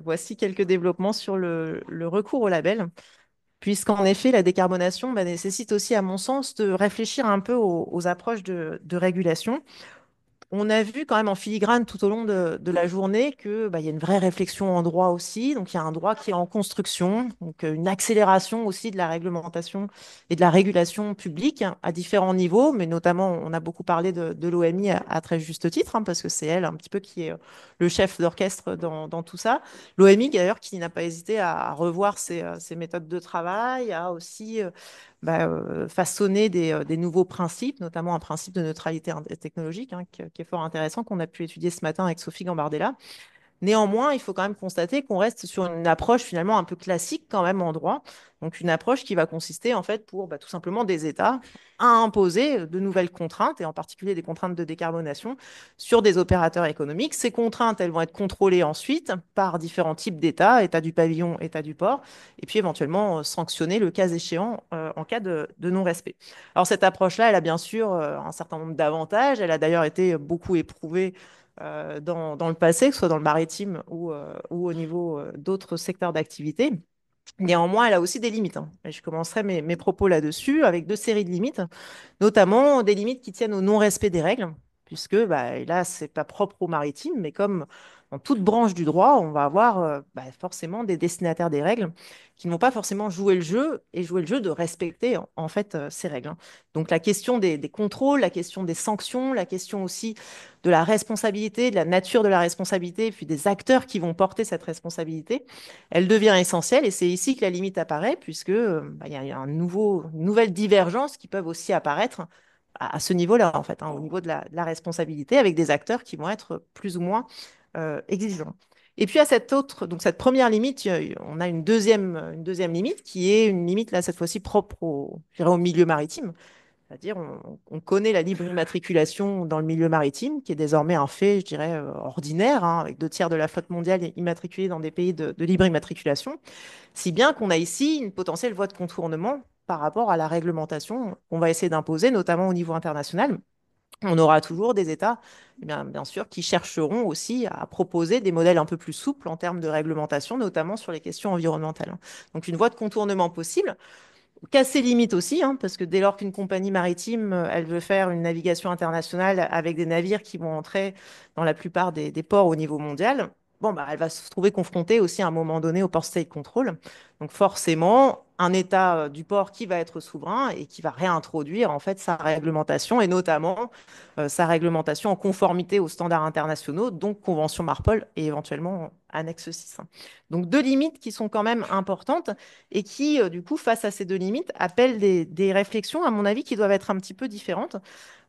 voici quelques développements sur le recours au label, puisqu'en effet, la décarbonation nécessite aussi, à mon sens, de réfléchir un peu aux approches de régulation. On a vu quand même en filigrane tout au long de la journée que il y a une vraie réflexion en droit aussi. Donc il y a un droit qui est en construction, donc une accélération aussi de la réglementation et de la régulation publique à différents niveaux, mais notamment on a beaucoup parlé de l'OMI à très juste titre, parce que c'est elle un petit peu qui est le chef d'orchestre dans tout ça. L'OMI d'ailleurs qui n'a pas hésité à revoir ses méthodes de travail, à aussi façonner des nouveaux principes, notamment un principe de neutralité technologique, qui est fort intéressant, qu'on a pu étudier ce matin avec Sophie Gambardella. Néanmoins, il faut quand même constater qu'on reste sur une approche finalement un peu classique quand même en droit. Donc une approche qui va consister en fait pour tout simplement des États à imposer de nouvelles contraintes, et en particulier des contraintes de décarbonation, sur des opérateurs économiques. Ces contraintes, elles vont être contrôlées ensuite par différents types d'États, État du pavillon, État du port, et puis éventuellement sanctionner le cas échéant en cas de non-respect. Alors cette approche-là, elle a bien sûr un certain nombre d'avantages. Elle a d'ailleurs été beaucoup éprouvée dans le passé, que ce soit dans le maritime ou au niveau d'autres secteurs d'activité. Néanmoins, elle a aussi des limites. Et je commencerai mes propos là-dessus avec deux séries de limites, notamment des limites qui tiennent au non-respect des règles, puisque et là, c'est pas propre au maritime, mais comme dans toute branche du droit, on va avoir forcément des destinataires des règles qui ne vont pas forcément jouer le jeu et jouer le jeu de respecter en fait ces règles. Donc la question des contrôles, la question des sanctions, la question aussi de la responsabilité, de la nature de la responsabilité, et puis des acteurs qui vont porter cette responsabilité, elle devient essentielle. Et c'est ici que la limite apparaît, puisque il y a une nouvelle divergence qui peuvent aussi apparaître à ce niveau-là, en fait, au niveau de la responsabilité, avec des acteurs qui vont être plus ou moins exigeants. Et puis à donc cette première limite, on a une deuxième limite qui est une limite, là, cette fois-ci propre je dirais, au milieu maritime. C'est-à-dire, on connaît la libre immatriculation dans le milieu maritime, qui est désormais un fait, je dirais, ordinaire, avec 2 tiers de la flotte mondiale immatriculée dans des pays de libre immatriculation, si bien qu'on a ici une potentielle voie de contournement par rapport à la réglementation qu'on va essayer d'imposer, notamment au niveau international. On aura toujours des États, bien sûr, qui chercheront aussi à proposer des modèles un peu plus souples en termes de réglementation, notamment sur les questions environnementales. Donc, une voie de contournement possible, casser limite aussi, parce que dès lors qu'une compagnie maritime, elle veut faire une navigation internationale avec des navires qui vont entrer dans la plupart des ports au niveau mondial, bon, elle va se trouver confrontée aussi à un moment donné au Port State Control. Donc forcément, un État du port qui va être souverain et qui va réintroduire en fait sa réglementation, et notamment sa réglementation en conformité aux standards internationaux, donc Convention Marpol et éventuellement Annexe 6. Donc deux limites qui sont quand même importantes et qui, du coup, face à ces deux limites, appellent des réflexions, à mon avis, qui doivent être un petit peu différentes,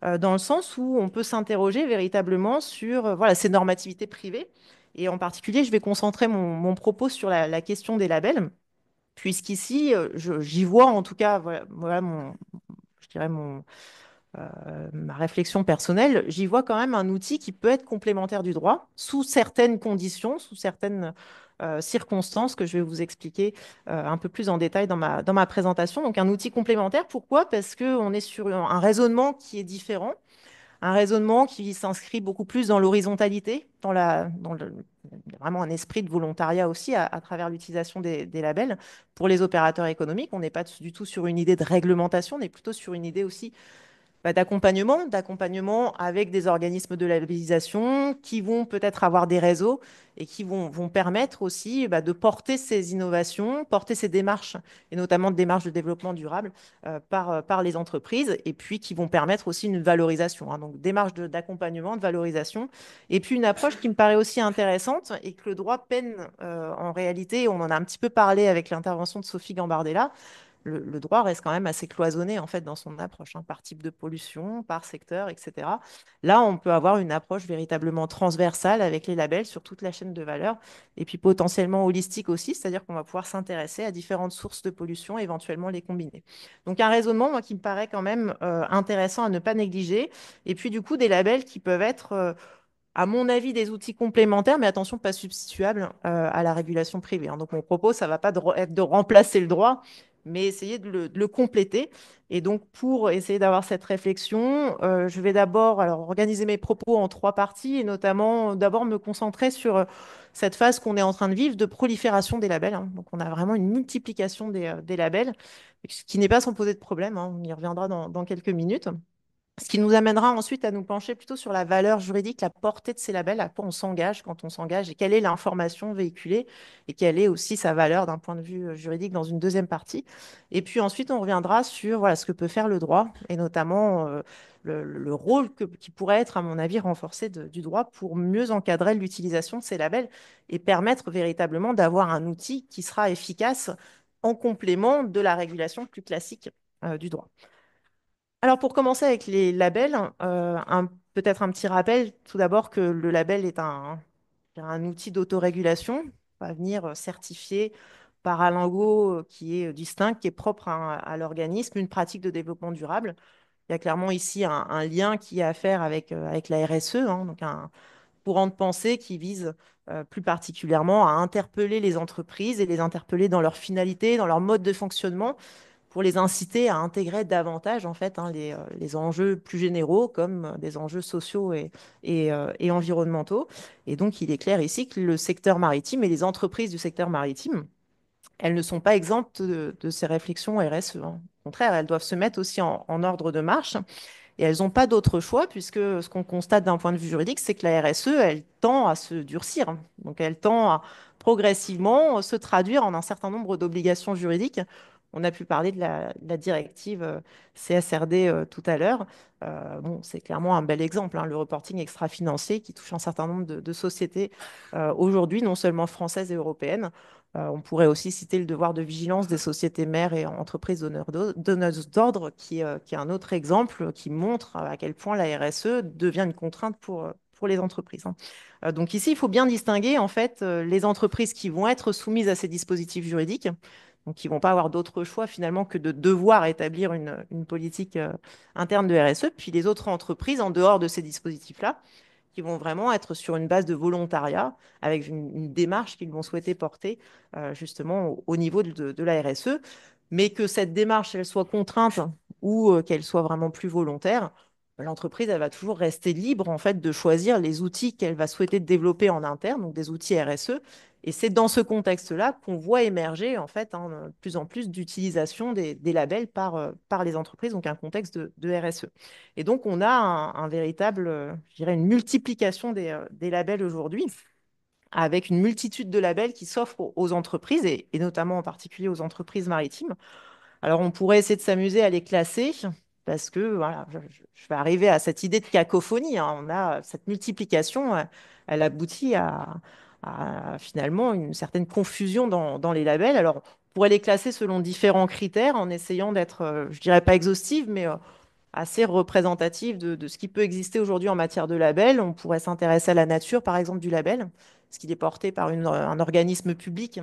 dans le sens où on peut s'interroger véritablement sur voilà, ces normativités privées. Et en particulier, je vais concentrer mon propos sur la question des labels, puisqu'ici, j'y vois en tout cas, voilà je dirais ma réflexion personnelle, j'y vois quand même un outil qui peut être complémentaire du droit, sous certaines conditions, sous certaines circonstances que je vais vous expliquer un peu plus en détail dans ma présentation. Donc un outil complémentaire, pourquoi? Parce qu'on est sur un raisonnement qui est différent, un raisonnement qui s'inscrit beaucoup plus dans l'horizontalité, il y a vraiment un esprit de volontariat aussi à travers l'utilisation des labels pour les opérateurs économiques. On n'est pas du tout sur une idée de réglementation, on est plutôt sur une idée aussi d'accompagnement avec des organismes de labellisation qui vont peut-être avoir des réseaux et qui vont permettre aussi de porter ces innovations, porter ces démarches, et notamment de démarches de développement durable par les entreprises, et puis qui vont permettre aussi une valorisation. Donc, démarche d'accompagnement, de valorisation, et puis une approche qui me paraît aussi intéressante et que le droit peine en réalité, on en a un petit peu parlé avec l'intervention de Sophie Gambardella, le droit reste quand même assez cloisonné en fait dans son approche, par type de pollution, par secteur, etc. Là, on peut avoir une approche véritablement transversale avec les labels sur toute la chaîne de valeur, et puis potentiellement holistique aussi, c'est-à-dire qu'on va pouvoir s'intéresser à différentes sources de pollution et éventuellement les combiner. Donc un raisonnement, moi, qui me paraît quand même intéressant à ne pas négliger, et puis du coup des labels qui peuvent être à mon avis, des outils complémentaires, mais attention, pas substituables à la régulation privée. Donc, mon propos, ça ne va pas être de remplacer le droit, mais essayer de le compléter. Et donc, pour essayer d'avoir cette réflexion, je vais d'abord alors, organiser mes propos en trois parties et notamment d'abord me concentrer sur cette phase qu'on est en train de vivre de prolifération des labels, hein. Donc, on a vraiment une multiplication des labels, ce qui n'est pas sans poser de problème, hein. On y reviendra dans quelques minutes. Ce qui nous amènera ensuite à nous pencher plutôt sur la valeur juridique, la portée de ces labels, à quoi on s'engage quand on s'engage et quelle est l'information véhiculée et quelle est aussi sa valeur d'un point de vue juridique dans une deuxième partie. Et puis ensuite, on reviendra sur voilà, ce que peut faire le droit et notamment le rôle qui pourrait être, à mon avis, renforcé du droit pour mieux encadrer l'utilisation de ces labels et permettre véritablement d'avoir un outil qui sera efficace en complément de la régulation plus classique du droit. Alors pour commencer avec les labels, peut-être un petit rappel, tout d'abord que le label est un outil d'autorégulation, va venir certifier par un logo qui est distinct, qui est propre à l'organisme, une pratique de développement durable. Il y a clairement ici un lien qui a à faire avec la RSE, hein, donc un courant de pensée qui vise plus particulièrement à interpeller les entreprises et les interpeller dans leur finalité, dans leur mode de fonctionnement pour les inciter à intégrer davantage en fait, hein, les enjeux plus généraux comme des enjeux sociaux et environnementaux. Et donc, il est clair ici que le secteur maritime et les entreprises du secteur maritime, elles ne sont pas exemptes de ces réflexions RSE, hein. Au contraire, elles doivent se mettre aussi en ordre de marche et elles n'ont pas d'autre choix, puisque ce qu'on constate d'un point de vue juridique, c'est que la RSE, elle tend à se durcir. Donc, elle tend à progressivement se traduire en un certain nombre d'obligations juridiques. On a pu parler de la directive CSRD tout à l'heure. Bon, c'est clairement un bel exemple, hein, le reporting extra-financier qui touche un certain nombre de sociétés aujourd'hui, non seulement françaises et européennes. On pourrait aussi citer le devoir de vigilance des sociétés mères et entreprises donneuses d'ordre, qui est un autre exemple qui montre à quel point la RSE devient une contrainte pour les entreprises, hein. Donc ici, il faut bien distinguer en fait les entreprises qui vont être soumises à ces dispositifs juridiques, donc qui ne vont pas avoir d'autre choix finalement que de devoir établir une politique interne de RSE, puis les autres entreprises en dehors de ces dispositifs-là qui vont vraiment être sur une base de volontariat, avec une démarche qu'ils vont souhaiter porter justement au niveau de la RSE, mais que cette démarche, elle soit contrainte ou qu'elle soit vraiment plus volontaire, l'entreprise, elle va toujours rester libre en fait de choisir les outils qu'elle va souhaiter développer en interne, donc des outils RSE. Et c'est dans ce contexte-là qu'on voit émerger en fait de plus en plus d'utilisation des labels par les entreprises, donc un contexte de RSE. Et donc, on a un véritable, je dirais, une multiplication des labels aujourd'hui, avec une multitude de labels qui s'offrent aux entreprises, et notamment en particulier aux entreprises maritimes. Alors, on pourrait essayer de s'amuser à les classer, parce que voilà, je vais arriver à cette idée de cacophonie, hein. On a cette multiplication, elle aboutit à finalement une certaine confusion dans les labels. Alors, on pourrait les classer selon différents critères, en essayant d'être, je dirais pas exhaustive, mais assez représentative de ce qui peut exister aujourd'hui en matière de label. On pourrait s'intéresser à la nature, par exemple, du label. Est-ce qu'il est porté par un organisme public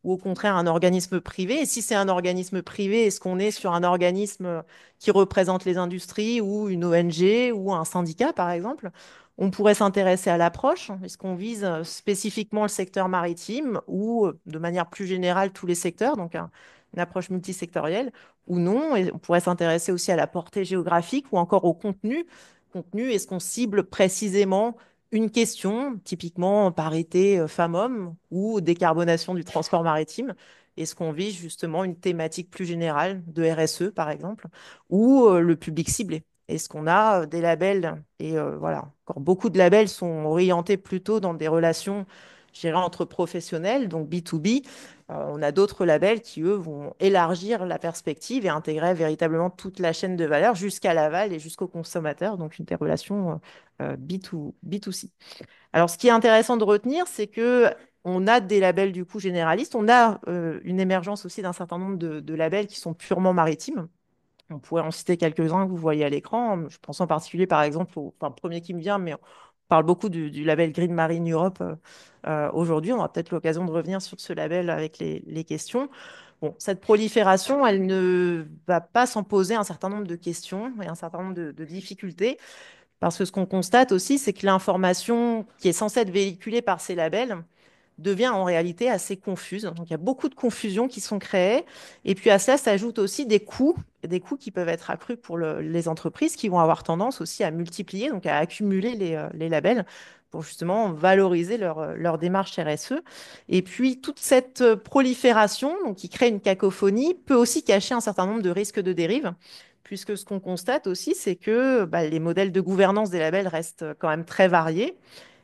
ou au contraire un organisme privé? Et si c'est un organisme privé, est-ce qu'on est sur un organisme qui représente les industries ou une ONG ou un syndicat, par exemple? On pourrait s'intéresser à l'approche. Est-ce qu'on vise spécifiquement le secteur maritime ou de manière plus générale tous les secteurs, donc une approche multisectorielle? Ou non. Et on pourrait s'intéresser aussi à la portée géographique ou encore au contenu. Contenu, est-ce qu'on cible précisément une question, typiquement parité femmes-hommes ou décarbonation du transport maritime? Est-ce qu'on vise justement une thématique plus générale de RSE, par exemple, ou le public ciblé? Est-ce qu'on a des labels? Et voilà, encore beaucoup de labels sont orientés plutôt dans des relations, je dirais, entre professionnels, donc B2B. On a d'autres labels qui, eux, vont élargir la perspective et intégrer véritablement toute la chaîne de valeur jusqu'à l'aval et jusqu'au consommateur, donc une des relations B2C. Alors, ce qui est intéressant de retenir, c'est que on a des labels du coup généralistes. On a une émergence aussi d'un certain nombre de labels qui sont purement maritimes. On pourrait en citer quelques-uns que vous voyez à l'écran. Je pense en particulier, par exemple, enfin, le premier qui me vient, mais on parle beaucoup du label Green Marine Europe aujourd'hui. On aura peut-être l'occasion de revenir sur ce label avec les questions. Bon, cette prolifération, elle ne va pas sans poser un certain nombre de questions et un certain nombre de difficultés, parce que ce qu'on constate aussi, c'est que l'information qui est censée être véhiculée par ces labels, devient en réalité assez confuse. Donc, il y a beaucoup de confusions qui sont créées. Et puis à cela s'ajoutent aussi des coûts qui peuvent être accrus pour les entreprises qui vont avoir tendance aussi à multiplier, donc à accumuler les labels pour justement valoriser leur démarche RSE. Et puis toute cette prolifération, donc qui crée une cacophonie, peut aussi cacher un certain nombre de risques de dérive. Puisque ce qu'on constate aussi, c'est que bah, les modèles de gouvernance des labels restent quand même très variés.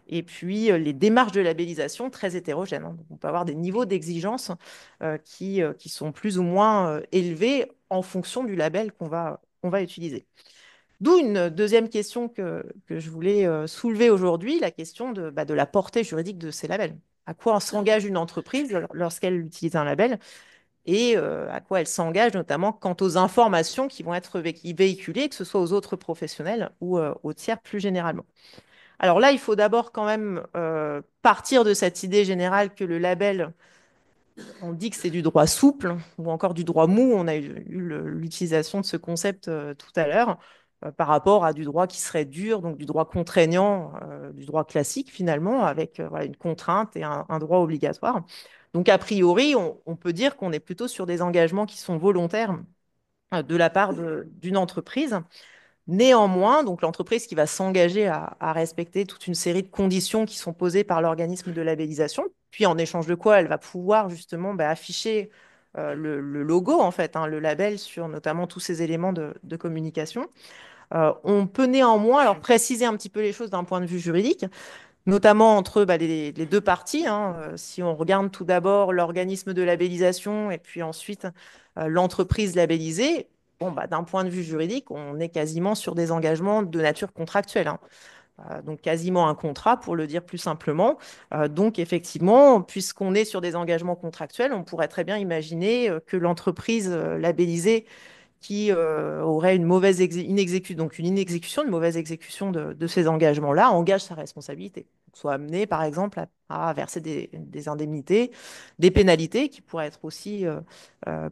Et puis, les démarches de labellisation très hétérogènes, hein. Donc, on peut avoir des niveaux d'exigence qui sont plus ou moins élevés en fonction du label qu'on va utiliser. D'où une deuxième question que je voulais soulever aujourd'hui, la question bah, de la portée juridique de ces labels. À quoi s'engage une entreprise lorsqu'elle utilise un label et à quoi elle s'engage notamment quant aux informations qui vont être véhiculées, que ce soit aux autres professionnels ou aux tiers plus généralement. Alors là, il faut d'abord quand même partir de cette idée générale que le label, on dit que c'est du droit souple ou encore du droit mou. On a eu l'utilisation de ce concept tout à l'heure par rapport à du droit qui serait dur, donc du droit contraignant, du droit classique finalement, avec voilà, une contrainte et un droit obligatoire. Donc a priori, on peut dire qu'on est plutôt sur des engagements qui sont volontaires de la part d'une entreprise. Néanmoins, donc l'entreprise qui va s'engager à respecter toute une série de conditions qui sont posées par l'organisme de labellisation, puis en échange de quoi elle va pouvoir justement bah, afficher le logo, en fait, hein, le label sur notamment tous ces éléments de communication. On peut néanmoins alors préciser un petit peu les choses d'un point de vue juridique, notamment entre bah, les deux parties, hein. Si on regarde tout d'abord l'organisme de labellisation et puis ensuite l'entreprise labellisée, bon, bah, d'un point de vue juridique, on est quasiment sur des engagements de nature contractuelle, hein. Donc quasiment un contrat, pour le dire plus simplement. Donc effectivement, puisqu'on est sur des engagements contractuels, on pourrait très bien imaginer que l'entreprise labellisée qui aurait une mauvaise donc une inexécution, une mauvaise exécution de ces engagements-là, engage sa responsabilité. Soit amené, par exemple, à verser des indemnités, des pénalités qui pourraient être aussi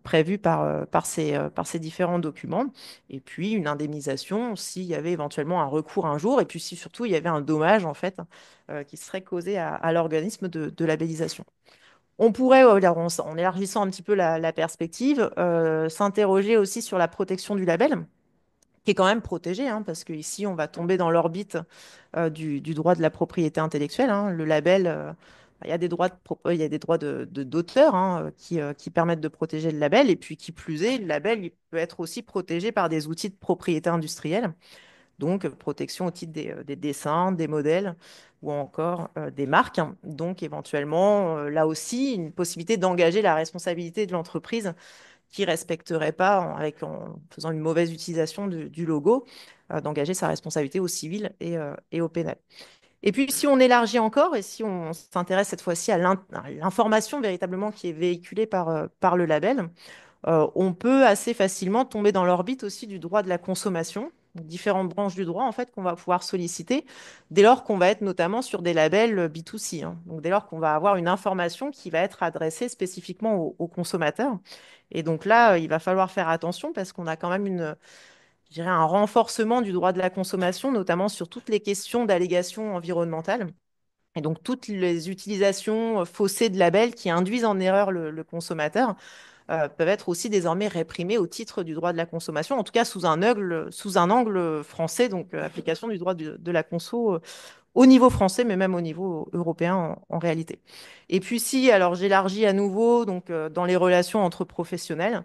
prévues par ces différents documents. Et puis une indemnisation s'il y avait éventuellement un recours un jour, et puis si surtout il y avait un dommage, en fait, qui serait causé à l'organisme de labellisation. On pourrait, en élargissant un petit peu la perspective, s'interroger aussi sur la protection du label, qui est quand même protégé, hein, parce qu'ici, on va tomber dans l'orbite du droit de la propriété intellectuelle, hein. Le label, il y a des droits il y a des droits d'auteur, hein, qui permettent de protéger le label, et puis qui plus est, le label il peut être aussi protégé par des outils de propriété industrielle. Donc protection au titre des dessins, des modèles ou encore des marques. Donc éventuellement, là aussi, une possibilité d'engager la responsabilité de l'entreprise qui ne respecterait pas, en faisant une mauvaise utilisation du logo, d'engager sa responsabilité au civil et au pénal. Et puis, si on élargit encore et si on s'intéresse cette fois-ci à l'information véritablement qui est véhiculée par le label, on peut assez facilement tomber dans l'orbite aussi du droit de la consommation, différentes branches du droit en fait qu'on va pouvoir solliciter dès lors qu'on va être notamment sur des labels B2C, hein. Donc dès lors qu'on va avoir une information qui va être adressée spécifiquement aux consommateurs. Et donc là, il va falloir faire attention parce qu'on a quand même je dirais un renforcement du droit de la consommation, notamment sur toutes les questions d'allégations environnementales. Et donc toutes les utilisations faussées de labels qui induisent en erreur le consommateur peuvent être aussi désormais réprimés au titre du droit de la consommation, en tout cas sous un angle français, donc application du droit de la conso au niveau français, mais même au niveau européen en réalité. Et puis si, alors j'élargis à nouveau, donc dans les relations entre professionnels,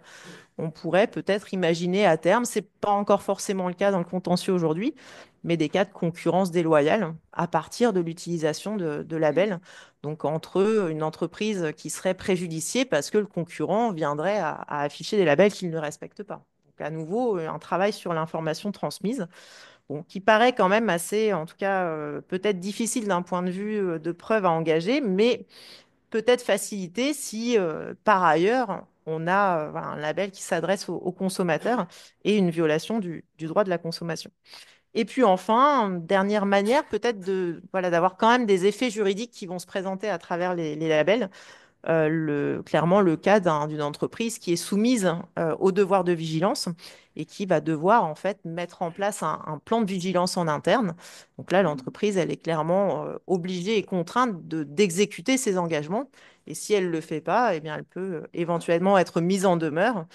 on pourrait peut-être imaginer à terme, c'est pas encore forcément le cas dans le contentieux aujourd'hui, mais des cas de concurrence déloyale à partir de l'utilisation de labels. Donc entre une entreprise qui serait préjudiciée parce que le concurrent viendrait à afficher des labels qu'il ne respecte pas. Donc à nouveau, un travail sur l'information transmise, bon, qui paraît quand même assez, en tout cas, peut-être difficile d'un point de vue de preuve à engager, mais peut-être facilité si, par ailleurs, on a voilà, un label qui s'adresse aux consommateurs et une violation du droit de la consommation. Et puis enfin, dernière manière peut-être voilà, d'avoir quand même des effets juridiques qui vont se présenter à travers les labels. clairement le cas d'une entreprise qui est soumise au devoir de vigilance et qui va devoir en fait mettre en place un plan de vigilance en interne. Donc là, l'entreprise, elle est clairement obligée et contrainte d'exécuter ses engagements. Et si elle ne le fait pas, eh bien, elle peut éventuellement être mise en demeure,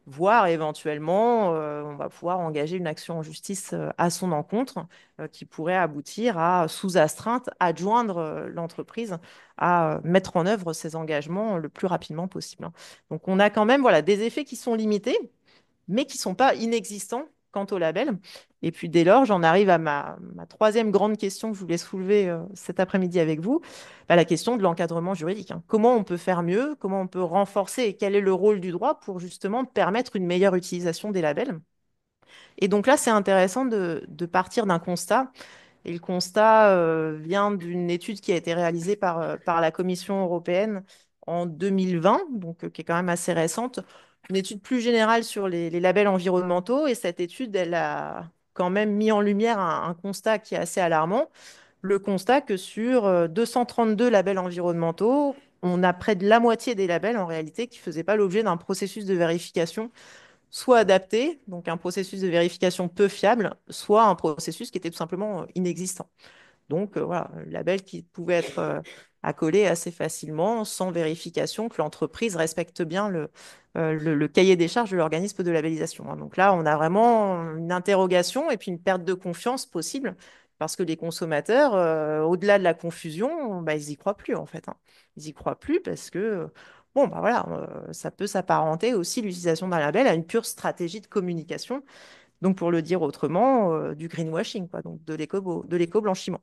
voire éventuellement, on va pouvoir engager une action en justice à son encontre qui pourrait aboutir à, sous astreinte, adjoindre l'entreprise à mettre en œuvre ses engagements le plus rapidement possible, hein. Donc, on a quand même voilà, des effets qui sont limités, mais qui ne sont pas inexistants quant au label. Et puis dès lors, j'en arrive à ma troisième grande question que je voulais soulever cet après-midi avec vous, bah, la question de l'encadrement juridique, hein. Comment on peut faire mieux? Comment on peut renforcer? Et quel est le rôle du droit pour justement permettre une meilleure utilisation des labels? Et donc là, c'est intéressant de partir d'un constat. Et le constat vient d'une étude qui a été réalisée par la Commission européenne en 2020, donc qui est quand même assez récente. Une étude plus générale sur les labels environnementaux. Et cette étude, elle a quand même mis en lumière un constat qui est assez alarmant. Le constat que sur 232 labels environnementaux, on a près de la moitié des labels en réalité qui ne faisaient pas l'objet d'un processus de vérification soit adapté, donc un processus de vérification peu fiable, soit un processus qui était tout simplement inexistant. Donc voilà, un label qui pouvait être accolé assez facilement, sans vérification, que l'entreprise respecte bien le cahier des charges de l'organisme de labellisation, hein. Donc là, on a vraiment une interrogation et puis une perte de confiance possible, parce que les consommateurs, au-delà de la confusion, bah, ils n'y croient plus en fait, hein. Ils n'y croient plus parce que, bon, bah voilà, ça peut s'apparenter aussi l'utilisation d'un label à une pure stratégie de communication. Donc, pour le dire autrement, du greenwashing, quoi, donc de l'éco-blanchiment.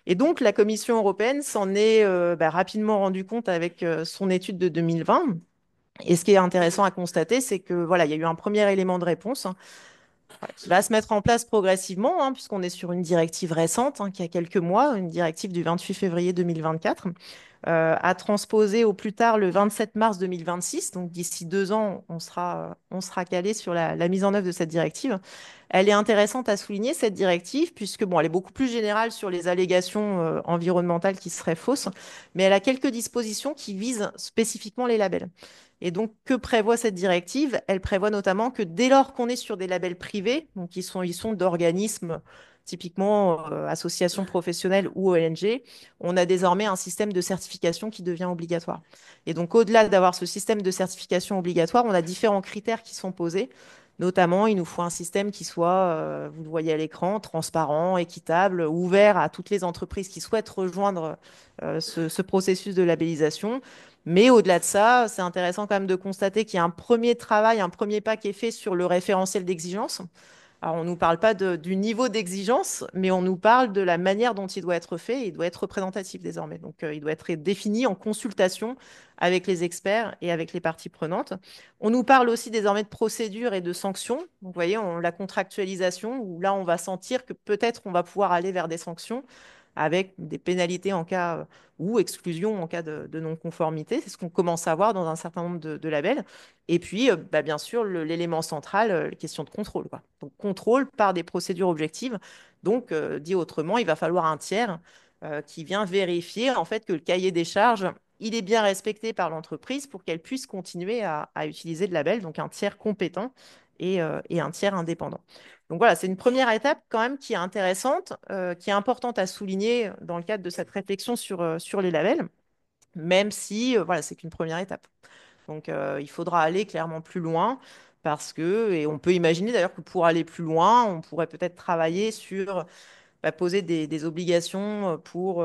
Et donc, la Commission européenne s'en est bah, rapidement rendu compte avec son étude de 2020. Et ce qui est intéressant à constater, c'est que voilà, il y a eu un premier élément de réponse, hein, qui va se mettre en place progressivement, hein, puisqu'on est sur une directive récente, hein, qui a quelques mois, une directive du 28 février 2024, à transposer au plus tard le 27 mars 2026. Donc d'ici 2 ans, on sera calé sur la mise en œuvre de cette directive. Elle est intéressante à souligner, cette directive, puisque bon, elle est beaucoup plus générale sur les allégations environnementales qui seraient fausses, mais elle a quelques dispositions qui visent spécifiquement les labels. Et donc, que prévoit cette directive? Elle prévoit notamment que dès lors qu'on est sur des labels privés, donc ils sont d'organismes typiquement associations professionnelles ou ONG, on a désormais un système de certification qui devient obligatoire. Et donc, au-delà d'avoir ce système de certification obligatoire, on a différents critères qui sont posés. Notamment, il nous faut un système qui soit, vous le voyez à l'écran, transparent, équitable, ouvert à toutes les entreprises qui souhaitent rejoindre ce processus de labellisation. Mais au-delà de ça, c'est intéressant quand même de constater qu'il y a un premier travail, un premier pas qui est fait sur le référentiel d'exigence. Alors, on ne nous parle pas du niveau d'exigence, mais on nous parle de la manière dont il doit être fait. Et il doit être représentatif désormais. Donc, il doit être défini en consultation avec les experts et avec les parties prenantes. On nous parle aussi désormais de procédures et de sanctions. Donc, vous voyez, la contractualisation, où là, on va sentir que peut-être on va pouvoir aller vers des sanctions avec des pénalités en cas ou exclusion en cas de non-conformité. C'est ce qu'on commence à voir dans un certain nombre de labels. Et puis, bah, bien sûr, l'élément central, les questions de contrôle, quoi. Donc, contrôle par des procédures objectives. Donc, dit autrement, il va falloir un tiers qui vient vérifier en fait que le cahier des charges, il est bien respecté par l'entreprise pour qu'elle puisse continuer à utiliser le label. Donc, un tiers compétent et un tiers indépendant. Donc voilà, c'est une première étape quand même qui est intéressante, qui est importante à souligner dans le cadre de cette réflexion sur les labels, même si voilà, c'est qu'une première étape. Donc il faudra aller clairement plus loin parce que, et on peut imaginer d'ailleurs que pour aller plus loin, on pourrait peut-être travailler sur poser des obligations pour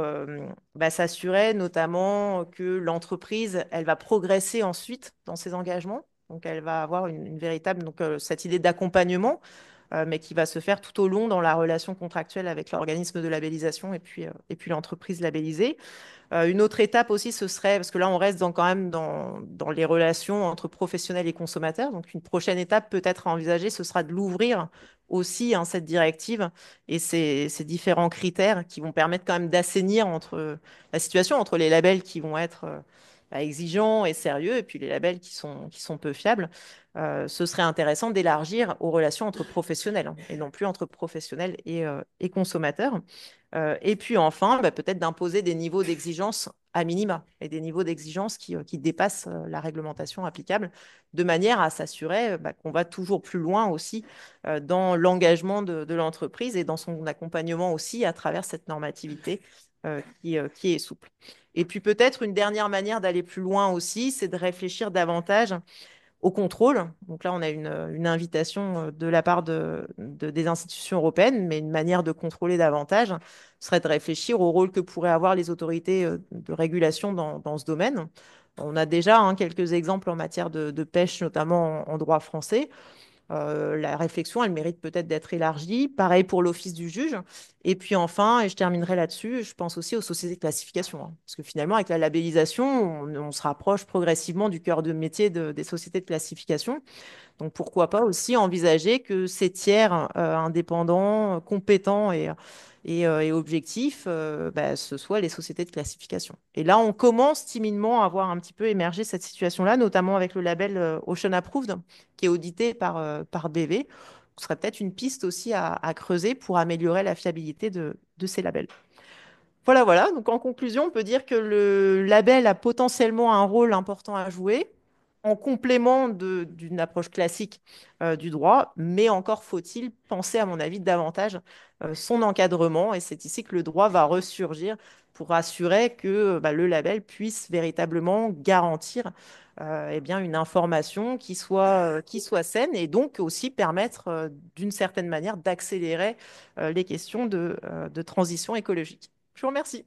bah, s'assurer notamment que l'entreprise, elle va progresser ensuite dans ses engagements. Donc elle va avoir une véritable, donc, cette idée d'accompagnement mais qui va se faire tout au long dans la relation contractuelle avec l'organisme de labellisation et puis l'entreprise labellisée. Une autre étape aussi, ce serait, parce que là, on reste quand même dans les relations entre professionnels et consommateurs. Donc, une prochaine étape peut-être à envisager, ce sera de l'ouvrir aussi, hein, cette directive et ces différents critères qui vont permettre quand même d'assainir la situation entre les labels qui vont être bah, exigeants et sérieux et puis les labels qui sont peu fiables. Ce serait intéressant d'élargir aux relations entre professionnels, hein, et non plus entre professionnels et consommateurs. Et puis enfin, bah, peut-être d'imposer des niveaux d'exigence à minima et des niveaux d'exigence qui dépassent la réglementation applicable, de manière à s'assurer qu'on va toujours plus loin aussi dans l'engagement de l'entreprise et dans son accompagnement aussi à travers cette normativité qui est souple. Et puis peut-être une dernière manière d'aller plus loin aussi, c'est de réfléchir davantage au contrôle. Donc là, on a une invitation de la part des institutions européennes, mais une manière de contrôler davantage serait de réfléchir au rôle que pourraient avoir les autorités de régulation dans ce domaine. On a déjà quelques exemples en matière de pêche, notamment en droit français. La réflexion, elle mérite peut-être d'être élargie. Pareil pour l'office du juge. Et puis enfin, et je terminerai là-dessus, je pense aussi aux sociétés de classification, hein. Parce que finalement, avec la labellisation, on se rapproche progressivement du cœur de métier des sociétés de classification. Donc pourquoi pas aussi envisager que ces tiers indépendants, compétents et objectifs, ce soient les sociétés de classification. Et là, on commence timidement à voir un petit peu émerger cette situation-là, notamment avec le label Ocean Approved, qui est audité par BV. Ce serait peut-être une piste aussi à creuser pour améliorer la fiabilité de ces labels. Voilà, voilà. Donc en conclusion, on peut dire que le label a potentiellement un rôle important à jouer en complément d'une approche classique du droit, mais encore faut-il penser, à mon avis, davantage son encadrement. Et c'est ici que le droit va ressurgir pour assurer que le label puisse véritablement garantir une information qui soit saine et donc aussi permettre d'une certaine manière d'accélérer les questions de transition écologique. Je vous remercie.